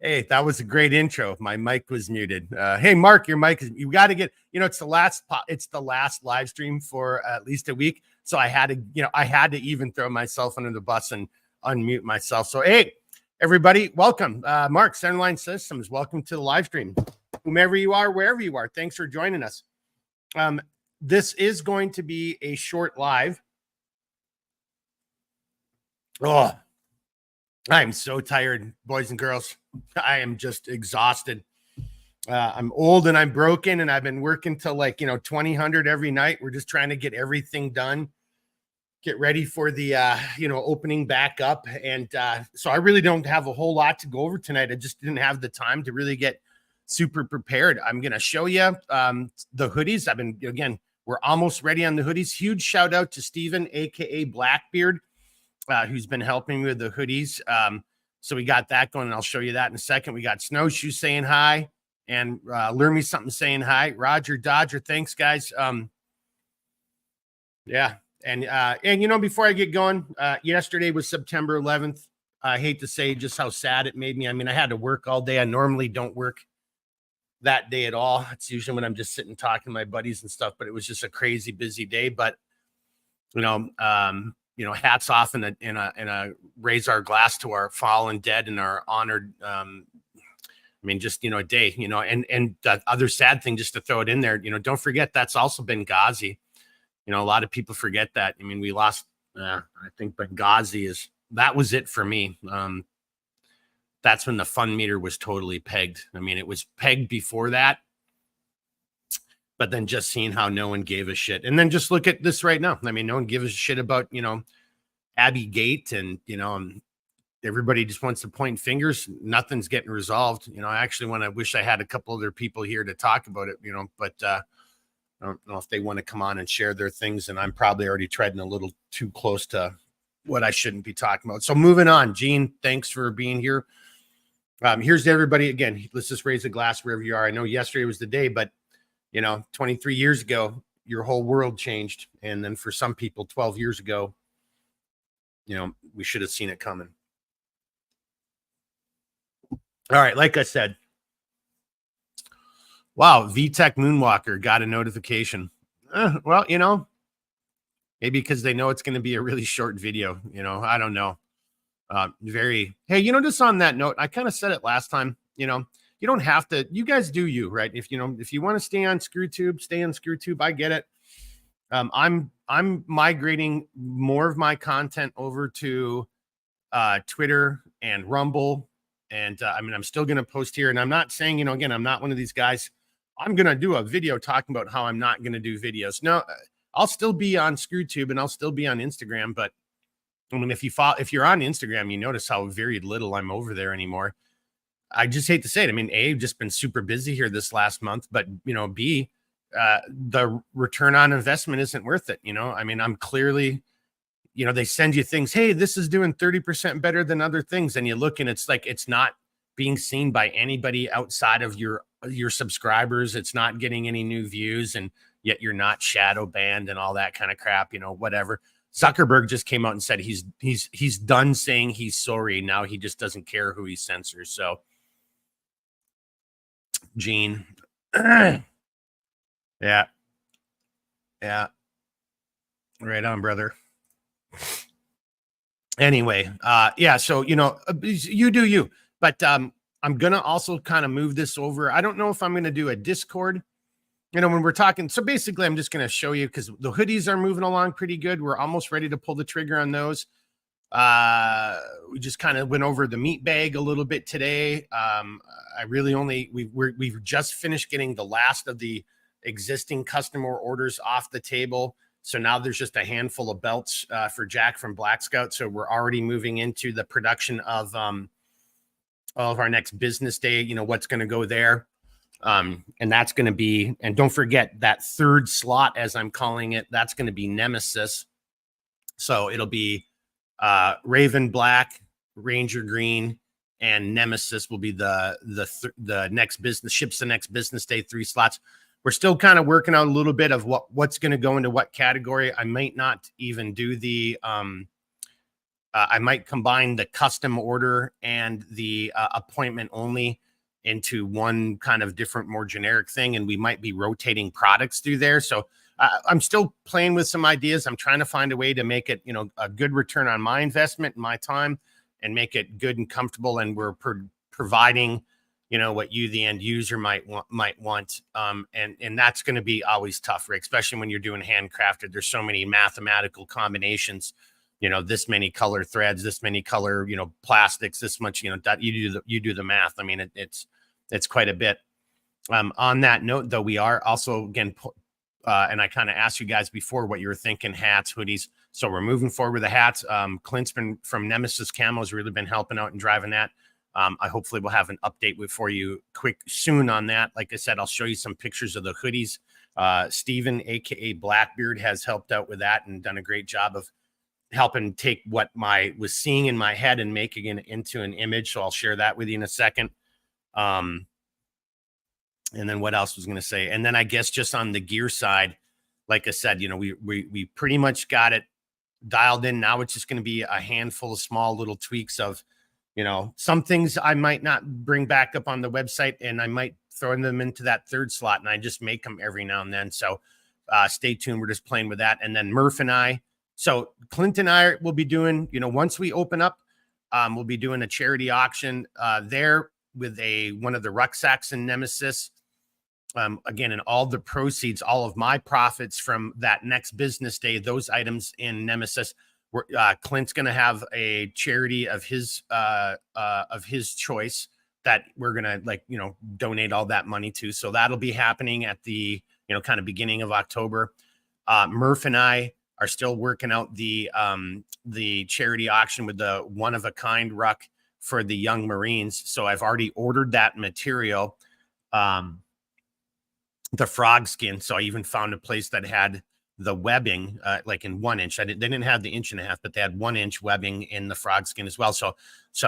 Hey, that was a great intro. My mic was muted. Hey, Mark, your mic is. You got to get. It's the last. It's the last live stream for at least a week. So I had to. I had to even throw myself under the bus and unmute myself. So hey, everybody, welcome. Mark, Centerline Systems. Welcome to the live stream. Whomever you are, wherever you are, thanks for joining us. This is going to be a short live. Oh, I'm so tired, boys and girls. I am just exhausted. I'm old and I'm broken, and I've been working till 2000 every night. We're just trying to get everything done, get ready for the opening back up. And so I really don't have a whole lot to go over tonight. I just didn't have the time to really get super prepared. I'm gonna show you the hoodies. We're almost ready on the hoodies. Huge shout out to Steven, aka Blackbeard, who's been helping me with the hoodies. So we got that going, and I'll show you that in a second. We got Snowshoe saying hi, and Learn Me Something saying hi. Roger Dodger, thanks, guys. Yeah, and before I get going, yesterday was September 11th. I hate to say just how sad it made me. I mean, I had to work all day. I normally don't work that day at all. It's usually when I'm just sitting talking to my buddies and stuff, but it was just a crazy busy day. But hats off and a raise our glass to our fallen dead and our honored. A day, and the other sad thing, just to throw it in there, don't forget that's also Benghazi. A lot of people forget that. I mean, we lost, I think Benghazi that was it for me. That's when the fun meter was totally pegged. I mean, it was pegged before that, but then just seeing how no one gave a shit. And then just look at this right now. I mean, no one gives a shit about, Abbey Gate, and, everybody just wants to point fingers. Nothing's getting resolved. I actually wish I had a couple other people here to talk about it, but I don't know if they want to come on and share their things. And I'm probably already treading a little too close to what I shouldn't be talking about. So moving on, Gene, thanks for being here. Here's to everybody again. Let's just raise a glass wherever you are. I know yesterday was the day, but 23 years ago, your whole world changed. And then for some people, 12 years ago, we should have seen it coming. All right. Like I said, wow. VTech Moonwalker got a notification. Well, maybe because they know it's going to be a really short video, I don't know. Hey, just on that note, I kind of said it last time, you don't have to, you guys do you, right? If you want to stay on ScrewTube, stay on ScrewTube. I get it. I'm migrating more of my content over to Twitter and Rumble. And I'm still going to post here, and I'm not saying, again, I'm not one of these guys. I'm going to do a video talking about how I'm not going to do videos. No, I'll still be on ScrewTube and I'll still be on Instagram. But I mean, if you're on Instagram, you notice how very little I'm over there anymore. I just hate to say it. I mean, A, I've just been super busy here this last month, but B, the return on investment isn't worth it. I mean, I'm clearly, they send you things. Hey, this is doing 30% better than other things. And you look and it's like, it's not being seen by anybody outside of your subscribers. It's not getting any new views, and yet you're not shadow banned and all that kind of crap, whatever. Zuckerberg just came out and said he's done saying he's sorry. Now he just doesn't care who he censors. So Gene. Yeah. Right on, brother. Anyway, so you do you, but I'm gonna also kind of move this over. I don't know if I'm gonna do a Discord, when we're talking. So basically, I'm just gonna show you, because the hoodies are moving along pretty good. We're almost ready to pull the trigger on those. We just kind of went over the meat bag a little bit today. We've just finished getting the last of the existing customer orders off the table. So now there's just a handful of belts for Jack from Black Scout. So we're already moving into the production of our next business day, what's going to go there. And that's going to be, and don't forget that third slot, as I'm calling it, that's going to be Nemesis. So it'll be Raven Black, Ranger Green, and Nemesis will be the next business, ships the next business day, 3 slots. We're still kind of working out a little bit of what's going to go into what category. I might not even do the I might combine the custom order and the appointment only into one kind of different, more generic thing. And we might be rotating products through there. So I'm still playing with some ideas. I'm trying to find a way to make it, a good return on my investment and my time, and make it good and comfortable. And we're providing, what you, the end user, might want. And that's going to be always tough, Rick, especially when you're doing handcrafted. There's so many mathematical combinations, this many color threads, this many color, plastics, this much, that you do the math. I mean, it's quite a bit. On that note, though, we are also, again, and I kind of asked you guys before what you were thinking, hats, hoodies. So we're moving forward with the hats. Clint's been from Nemesis Camo has really been helping out and driving that. I hopefully will have an update for you quick soon on that. Like I said, I'll show you some pictures of the hoodies. Steven, aka Blackbeard, has helped out with that and done a great job of helping take what I was seeing in my head and making it into an image. So I'll share that with you in a second. And then what else was going to say? And then I guess just on the gear side, like I said, we pretty much got it dialed in. Now it's just going to be a handful of small little tweaks of, some things I might not bring back up on the website, and I might throw them into that third slot, and I just make them every now and then. So stay tuned. We're just playing with that. And then Murph and I, so Clint and I will be doing, once we open up, we'll be doing a charity auction there with one of the rucksacks in Nemesis. Again, and all the proceeds, all of my profits from that next business day, those items in Nemesis, Clint's going to have a charity of his choice that we're going to donate all that money to. So that'll be happening at the, kind of beginning of October. Murph and I are still working out the charity auction with the one of a kind ruck for the young Marines. So I've already ordered that material. The frog skin. So I even found a place that had the webbing like in 1 inch. They didn't have the 1.5 inch, but they had 1 inch webbing in the frog skin as well. So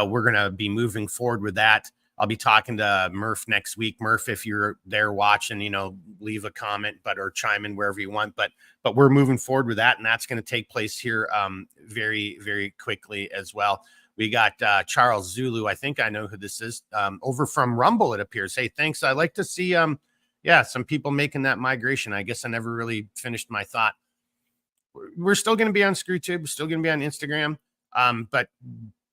we're going to be moving forward with that. I'll be talking to Murph next week. Murph, if you're there watching, leave a comment, or chime in wherever you want. But we're moving forward with that, and that's going to take place here very, very quickly as well. We got Charles Zulu. I think I know who this is. Over from Rumble, it appears. Hey, thanks. I like to see some people making that migration. I guess I never really finished my thought. We're still going to be on ScrewTube. We're still going to be on Instagram. But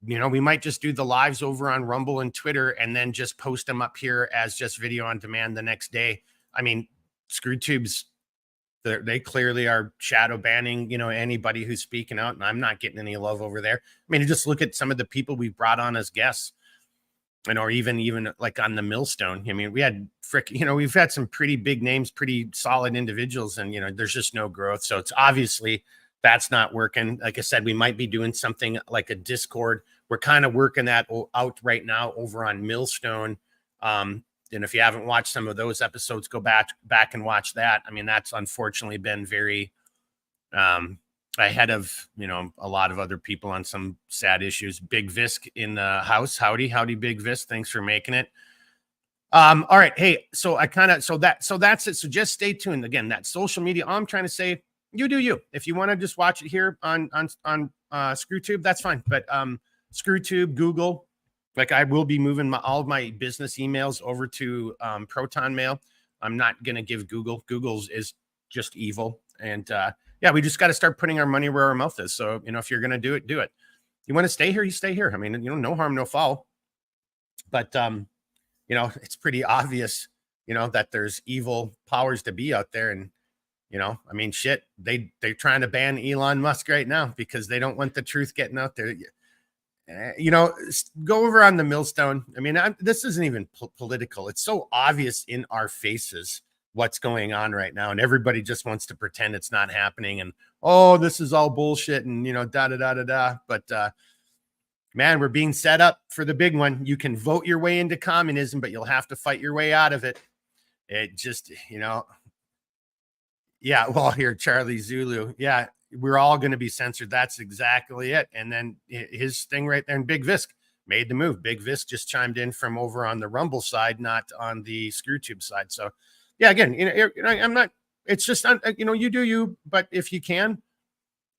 we might just do the lives over on Rumble and Twitter, and then just post them up here as just video on demand the next day. I mean, ScrewTube's, they clearly are shadow banning, anybody who's speaking out, and I'm not getting any love over there. I mean, just look at some of the people we've brought on as guests. Or even like on the Millstone. I mean, we had we've had some pretty big names, pretty solid individuals, and there's just no growth. So it's obviously that's not working. Like I said, we might be doing something like a Discord. We're kind of working that out right now over on Millstone. And if you haven't watched some of those episodes, go back and watch that. I mean, that's unfortunately been very ahead of a lot of other people on some sad issues. Big Visk in the house. Howdy Big Visk, thanks for making it. All right, hey, so that's it. So just stay tuned. Again, that social media, all I'm trying to say, you do you. If you want to just watch it here on ScrewTube, that's fine. But ScrewTube, Google, like I will be moving all of my business emails over to Proton Mail. I'm not gonna give Google's is just evil. And we just got to start putting our money where our mouth is. So, if you're going to do it, do it. You want to stay here, you stay here. I mean, no harm, no foul. But, it's pretty obvious, that there's evil powers to be out there. And, I mean, shit, they're trying to ban Elon Musk right now because they don't want the truth getting out there. Go over on the Millstone. I mean, this isn't even political. It's so obvious in our faces what's going on right now, and everybody just wants to pretend it's not happening, and this is all bullshit, and but man, we're being set up for the big one. You can vote your way into communism, but you'll have to fight your way out of it. It just here, Charlie Zulu, we're all going to be censored. That's exactly it. And then his thing right there, and Big Visk made the move. Big Visk just chimed in from over on the Rumble side, not on the ScrewTube side. So again, I'm not, it's just, you do you, but if you can,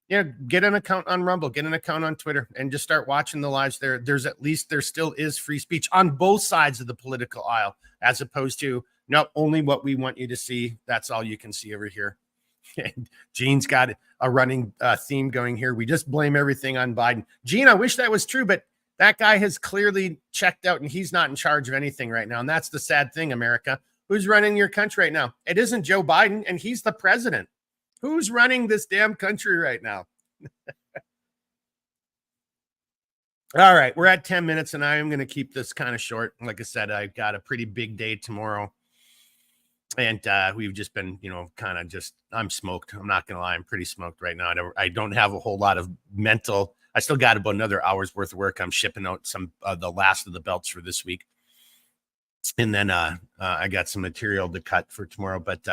Yeah, get an account on Rumble, get an account on Twitter, and just start watching the lives there. There still is free speech on both sides of the political aisle, as opposed to no, only what we want you to see. That's all you can see over here. And Gene's got a running theme going here. We just blame everything on Biden. Gene, I wish that was true, but that guy has clearly checked out and he's not in charge of anything right now. And that's the sad thing, America. Who's running your country right now? It isn't Joe Biden, and he's the president. Who's running this damn country right now? All right, we're at 10 minutes, and I am going to keep this kind of short. Like I said, I've got a pretty big day tomorrow. And we've just been, kind of I'm smoked. I'm not going to lie. I'm pretty smoked right now. I don't have a whole lot of mental. I still got about another hour's worth of work. I'm shipping out some the last of the belts for this week. And then I got some material to cut for tomorrow. But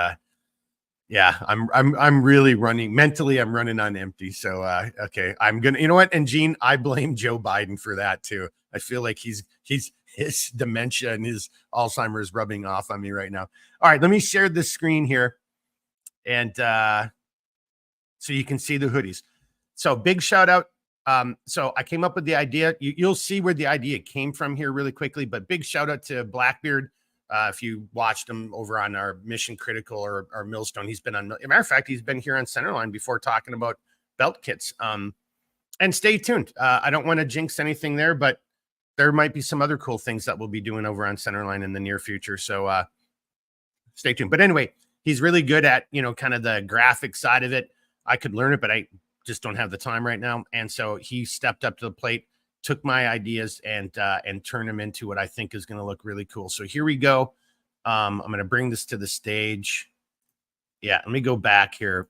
yeah, I'm really running mentally. I'm running on empty. So okay, I'm gonna. You know what? And Gene, I blame Joe Biden for that too. I feel like his dementia and his Alzheimer's rubbing off on me right now. All right, let me share this screen here, and so you can see the hoodies. So big shout out. So I came up with the idea. You'll see where the idea came from here really quickly, but big shout out to Blackbeard. If you watched him over on our Mission Critical or Millstone, he's been on, as a matter of fact, he's been here on Centerline before talking about belt kits. And stay tuned. I don't want to jinx anything there, but there might be some other cool things that we'll be doing over on Centerline in the near future. So stay tuned. But anyway, he's really good at, kind of the graphic side of it. I could learn it, but I just don't have the time right now. And so he stepped up to the plate, took my ideas and turned them into what I think is going to look really cool. So here we go. I'm going to bring this to the stage. Yeah, let me go back here.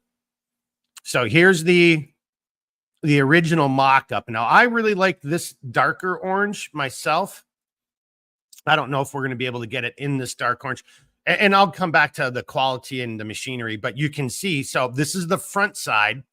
So here's the original mock-up. Now, I really like this darker orange myself. I don't know if we're going to be able to get it in this dark orange. And I'll come back to the quality and the machinery, but you can see. So this is the front side.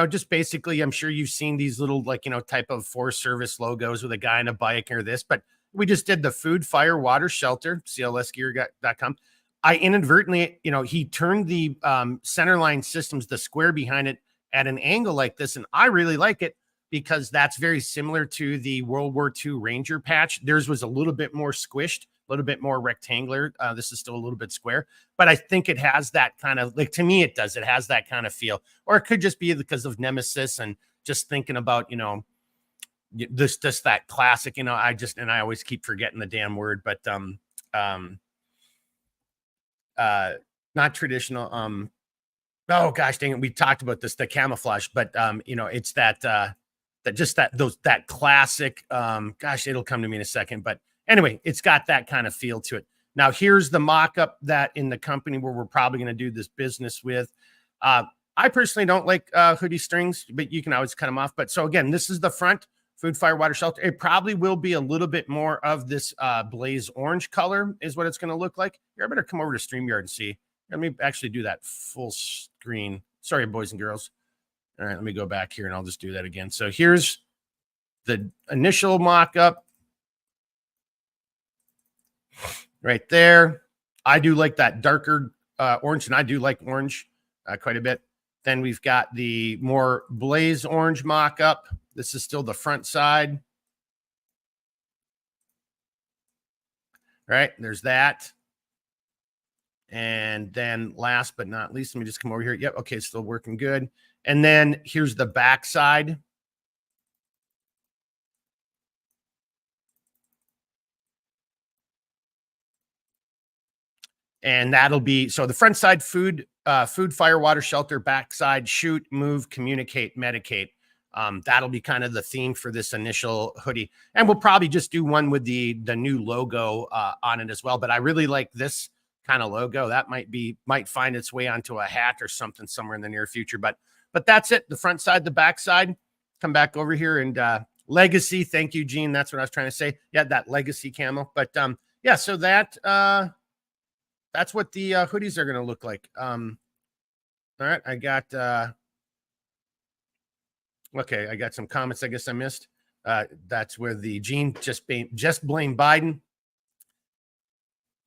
Just basically, I'm sure you've seen these little, type of Forest Service logos with a guy on a bike or this, but we just did the food, fire, water, shelter, CLSgear.com. I inadvertently, he turned the Centerline systems, the square behind it, at an angle like this. And I really like it because that's very similar to the World War II Ranger patch. Theirs was a little bit more squished, a little bit more rectangular. This is still a little bit square, but I think it has that kind of, to me, it does. It has that kind of feel, or it could just be because of Nemesis and just thinking about, that classic, I always keep forgetting the damn word, but not traditional. Oh gosh, dang it. We talked about this, the camouflage, but it's that classic, gosh, it'll come to me in a second, but anyway, it's got that kind of feel to it. Now, here's the mock-up that in the company where we're probably going to do this business with. I personally don't like hoodie strings, but you can always cut them off. But so again, this is the front, food, fire, water, shelter. It probably will be a little bit more of this blaze orange color is what it's going to look like. Here, I better come over to StreamYard and see. Let me actually do that full screen. Sorry, boys and girls. All right, let me go back here and I'll just do that again. So here's the initial mock-up. Right there. I do like that darker orange, and I do like orange quite a bit. Then we've got the more blaze orange mock-up. This is still the front side. Right, there's that. And then last but not least, let me just come over here. Yep, okay, still working good. And then here's the back side. And that'll be, so the front side, food, fire, water, shelter, backside, shoot, move, communicate, medicate. That'll be kind of the theme for this initial hoodie. And we'll probably just do one with the new logo on it as well. But I really like this kind of logo. That might find its way onto a hat or something somewhere in the near future. But that's it. The front side, the back side. Come back over here and legacy. Thank you, Gene. That's what I was trying to say. Yeah, that legacy camo. But yeah, so that's what the hoodies are going to look like. All right, I got okay, I got some comments I guess I missed. That's where the Gene just blame Biden.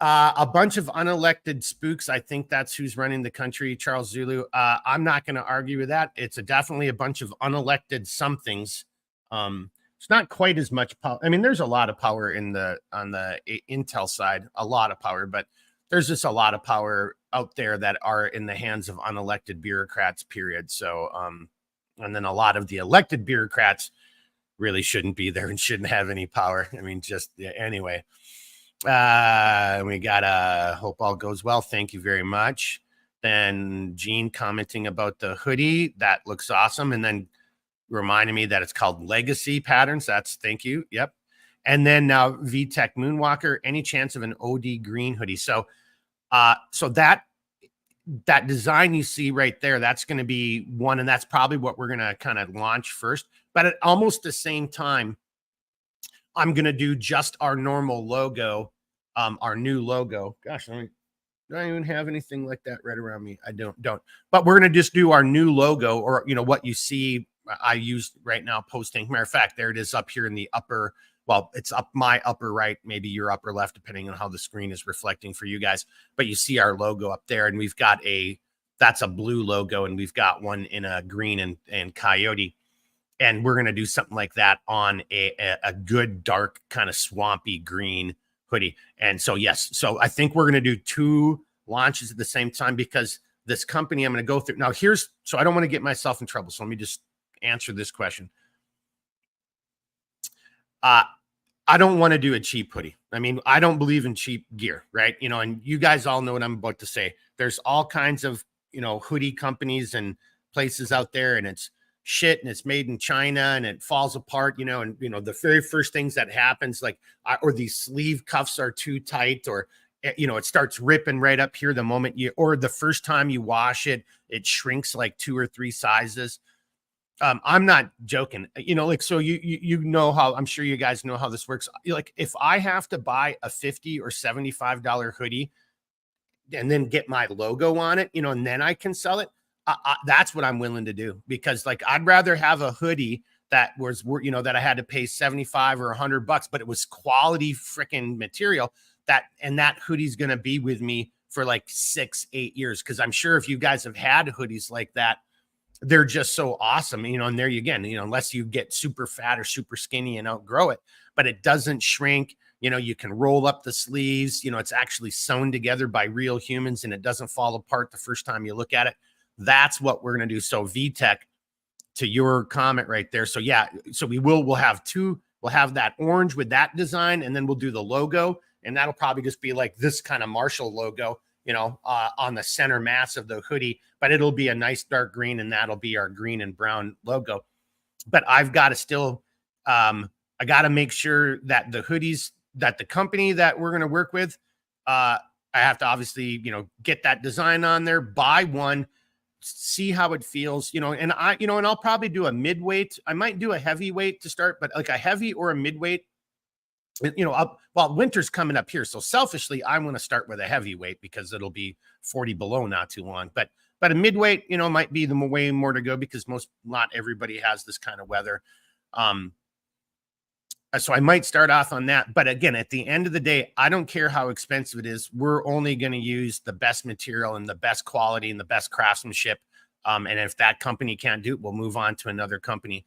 A bunch of unelected spooks. I think that's who's running the country, Charles Zulu. I'm not going to argue with that. It's definitely a bunch of unelected somethings. It's not quite as much power. I mean, there's a lot of power on the Intel side, a lot of power, but there's just a lot of power out there that are in the hands of unelected bureaucrats, period. So, and then a lot of the elected bureaucrats really shouldn't be there and shouldn't have any power. I mean, just yeah, anyway. We got hope all goes well. Thank you very much. Then Gene commenting about the hoodie. That looks awesome. And then reminding me that it's called Legacy Patterns. That's thank you. Yep. And then now VTech Moonwalker, any chance of an OD green hoodie? So so that design you see right there, that's going to be one, and that's probably what we're going to kind of launch first. But at almost the same time, I'm going to do just our normal logo, our new logo. Gosh, do I even have anything like that right around me? I don't. But we're going to just do our new logo, or, you know, what you see I use right now posting. Matter of fact, there it is up here in the upper, well, it's up my upper right, maybe your upper left, depending on how the screen is reflecting for you guys. But you see our logo up there, and we've got that's a blue logo, and we've got one in a green and coyote. And we're going to do something like that on a good, dark, kind of swampy green hoodie. And so, yes, so I think we're going to do 2 launches at the same time, because this company I'm going to go through. Now, so I don't want to get myself in trouble. So let me just answer this question. I don't want to do a cheap hoodie. I mean, I don't believe in cheap gear, right? You know, and you guys all know what I'm about to say. There's all kinds of, you know, hoodie companies and places out there, and it's shit, and it's made in China, and it falls apart, you know, and, you know, the very first things that happens, like, or these sleeve cuffs are too tight, or, you know, it starts ripping right up here the moment or the first time you wash it, it shrinks like 2 or 3 sizes. I'm not joking, you know, like, so you know how, I'm sure you guys know how this works. Like, if I have to buy a $50 or $75 hoodie and then get my logo on it, you know, and then I can sell it, that's what I'm willing to do, because, like, I'd rather have a hoodie that was, you know, that I had to pay 75 or $100, but it was quality freaking material, that hoodie's going to be with me for like 6-8 years. Cause I'm sure if you guys have had hoodies like that, they're just so awesome, you know, and there you again, you know, unless you get super fat or super skinny and outgrow it, but it doesn't shrink. You know, you can roll up the sleeves, you know, it's actually sewn together by real humans, and it doesn't fall apart the first time you look at it. That's what we're going to do. So VTech, to your comment right there. So yeah, so we'll have 2, we'll have that orange with that design, and then we'll do the logo, and that'll probably just be like this kind of Marshall logo, you know, on the center mass of the hoodie, but it'll be a nice dark green, and that'll be our green and brown logo. But I've got to still, I got to make sure that the hoodies, that the company that we're going to work with, I have to obviously, you know, get that design on there, buy one, see how it feels, you know, and and I'll probably do a midweight. I might do a heavyweight to start, but like a heavy or a midweight, you know, well, winter's coming up here. So selfishly, I'm going to start with a heavyweight, because it'll be 40 below not too long, but a midweight, you know, might be the way more to go, because not everybody has this kind of weather. So I might start off on that. But again, at the end of the day, I don't care how expensive it is. We're only going to use the best material and the best quality and the best craftsmanship. And if that company can't do it, we'll move on to another company.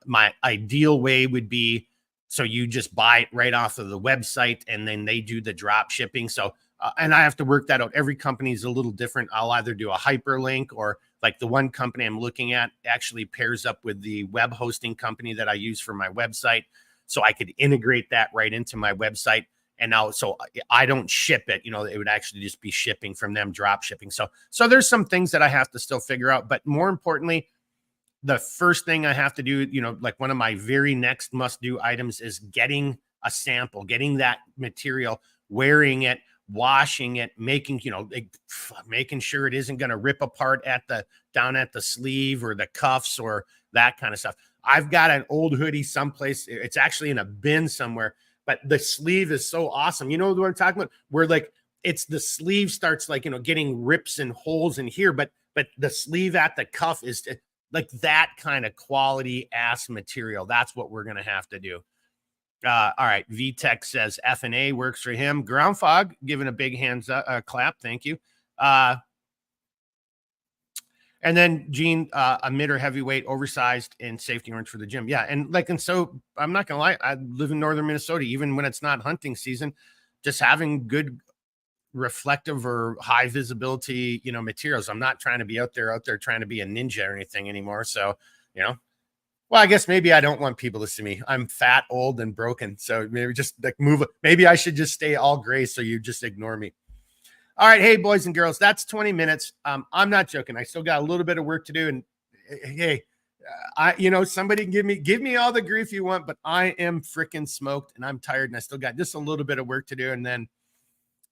My ideal way would be, so you just buy it right off of the website, and then they do the drop shipping. So, and I have to work that out. Every company is a little different. I'll either do a hyperlink, or like the one company I'm looking at actually pairs up with the web hosting company that I use for my website. So I could integrate that right into my website. And now, so I don't ship it, you know, it would actually just be shipping from them, drop shipping. So there's some things that I have to still figure out, but more importantly, the first thing I have to do, you know, like one of my very next must do items is getting a sample, getting that material, wearing it, washing it, making, you know, making sure it isn't going to rip apart down at the sleeve or the cuffs or that kind of stuff. I've got an old hoodie someplace. It's actually in a bin somewhere, but the sleeve is so awesome. You know what I'm talking about? Where like it's the sleeve starts like, you know, getting rips and holes in here, but the sleeve at the cuff is like that kind of quality ass material. That's what we're going to have to do. All right. VTech says F&A works for him. Ground Fog giving a big hands up, clap. Thank you. And then Gene, a mid or heavyweight, oversized, and safety orange for the gym. Yeah. And so I'm not going to lie. I live in northern Minnesota, even when it's not hunting season, just having good reflective or high visibility, materials. I'm not trying to be out there trying to be a ninja or anything anymore. So, well, I guess maybe I don't want people to see me. I'm fat, old, and broken. So maybe just like move. Maybe I should just stay all gray so you just ignore me. All right. Hey, boys and girls, that's 20 minutes. I'm not joking. I still got a little bit of work to do. And hey, somebody give me all the grief you want, but I am freaking smoked and I'm tired and I still got just a little bit of work to do. And then,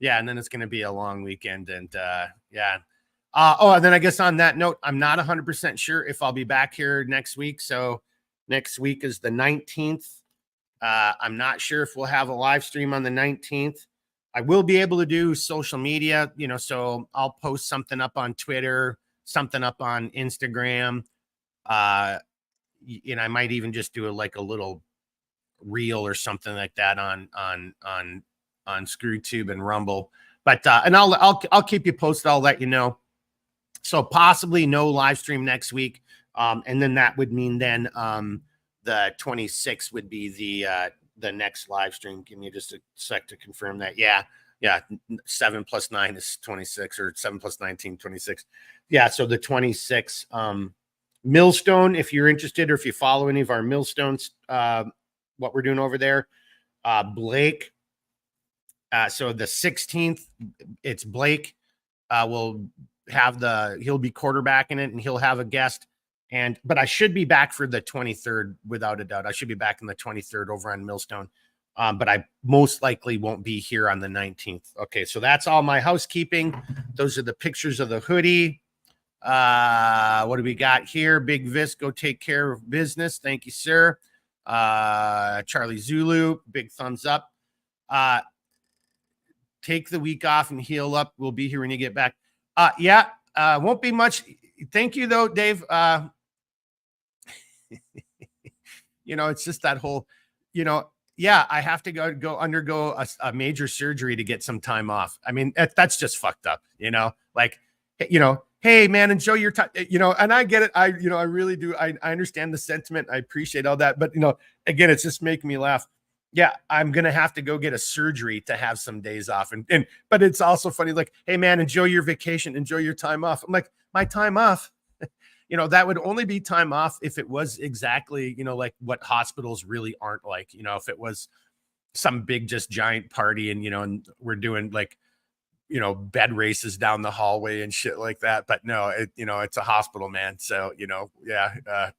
and then it's going to be a long weekend. And and then I guess on that note, I'm not 100% sure if I'll be back here next week. So next week is the 19th. I'm not sure if we'll have a live stream on the 19th. I will be able to do social media, so I'll post something up on Twitter, something up on Instagram. I might even just do a little reel or something like that on ScrewTube and Rumble. But and I'll keep you posted. I'll let you know. So possibly no live stream next week. And then that would mean then the 26th would be the next live stream. Give me just a sec to confirm that. Yeah. 7 + 9 is 26, or 7 + 19, 26. Yeah. So the 26th, Millstone, if you're interested, or if you follow any of our Millstones, what we're doing over there, Blake. So the 16th, it's Blake. Will have he'll be quarterbacking it and he'll have a guest. But I should be back for the 23rd, without a doubt. I should be back on the 23rd over on Millstone. But I most likely won't be here on the 19th. Okay, so that's all my housekeeping. Those are the pictures of the hoodie. What do we got here? Big Vis, go take care of business. Thank you, sir. Charlie Zulu, big thumbs up. Take the week off and heal up. We'll be here when you get back. Won't be much. Thank you, though, Dave. It's just that whole, I have to go undergo a major surgery to get some time off. I mean, that's just fucked up, hey man, enjoy your time, and I get it. I really do. I understand the sentiment. I appreciate all that. But, again, it's just making me laugh. Yeah, I'm going to have to go get a surgery to have some days off. But it's also funny, like, hey man, enjoy your vacation, enjoy your time off. I'm like, my time off, that would only be time off if it was exactly, like what hospitals really aren't like, if it was some big, just giant party and, and we're doing bed races down the hallway and shit like that. But no, it's a hospital, man. So,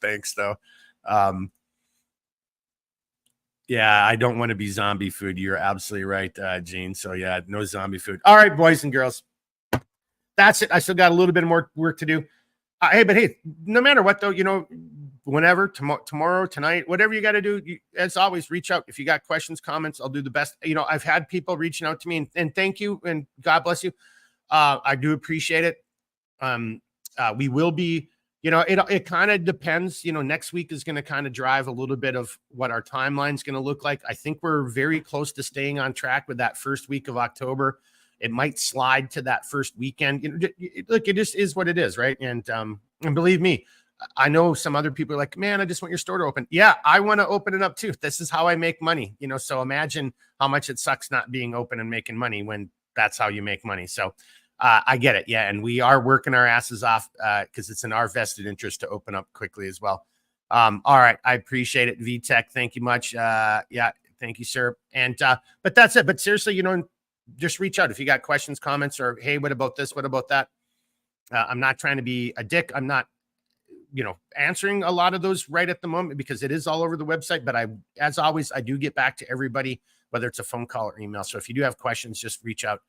thanks though. Yeah, I don't want to be zombie food. You're absolutely right, Gene. So yeah, no zombie food. All right, boys and girls. That's it. I still got a little bit more work to do. Hey, no matter what though, whenever, tomorrow, tonight, whatever you got to do, as always, reach out. If you got questions, comments, I'll do the best. I've had people reaching out to me and thank you and God bless you. I do appreciate it. We will be, it kind of depends, next week is going to kind of drive a little bit of what our timeline is going to look like. I think we're very close to staying on track with that first week of October. It might slide to that first weekend. Look, it just is what it is, right? And believe me, I know some other people are like, man, I just want your store to open. Yeah, I want to open it up too. This is how I make money, so imagine how much it sucks not being open and making money when that's how you make money. So I get it. Yeah. And we are working our asses off because it's in our vested interest to open up quickly as well. All right. I appreciate it. VTech. Thank you much. Thank you, sir. And, but that's it. But seriously, just reach out if you got questions, comments, or, hey, what about this? What about that? I'm not trying to be a dick. I'm not, answering a lot of those right at the moment because it is all over the website. But as always, I do get back to everybody, whether it's a phone call or email. So if you do have questions, just reach out.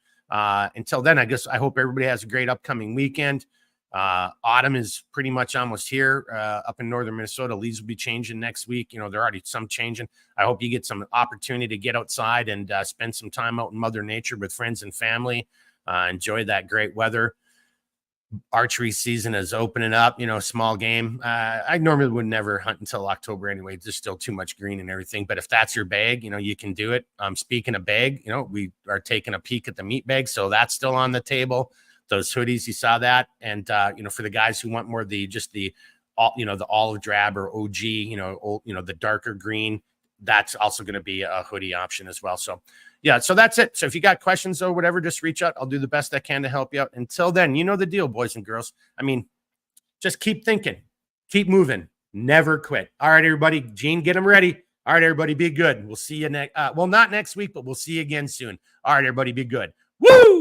Until then, I hope everybody has a great upcoming weekend. Autumn is pretty much almost here up in northern Minnesota. Leaves will be changing next week. There are already some changing. I hope you get some opportunity to get outside and spend some time out in Mother Nature with friends and family. Enjoy that great weather. archery season is opening up, you know, small game. I normally would never hunt until October anyway. There's still too much green and everything. But if that's your bag, you know, you can do it. Speaking of bag, you know, we are taking a peek at the meat bag. So that's still on the table. Those hoodies, you saw that. And, you know, for the guys who want more of the, just the, you know, the olive drab or OG, you know, the darker green, that's also going to be a hoodie option as well. So yeah, so that's it. So if you got questions or whatever, just reach out. I'll do the best I can to help you out. Until then, you know the deal, boys and girls. I mean, just keep thinking, keep moving, never quit. All right, everybody. Gene, get them ready. All right, everybody, be good. We'll see you next. Well, not next week, but we'll see you again soon. All right, everybody, be good. Woo!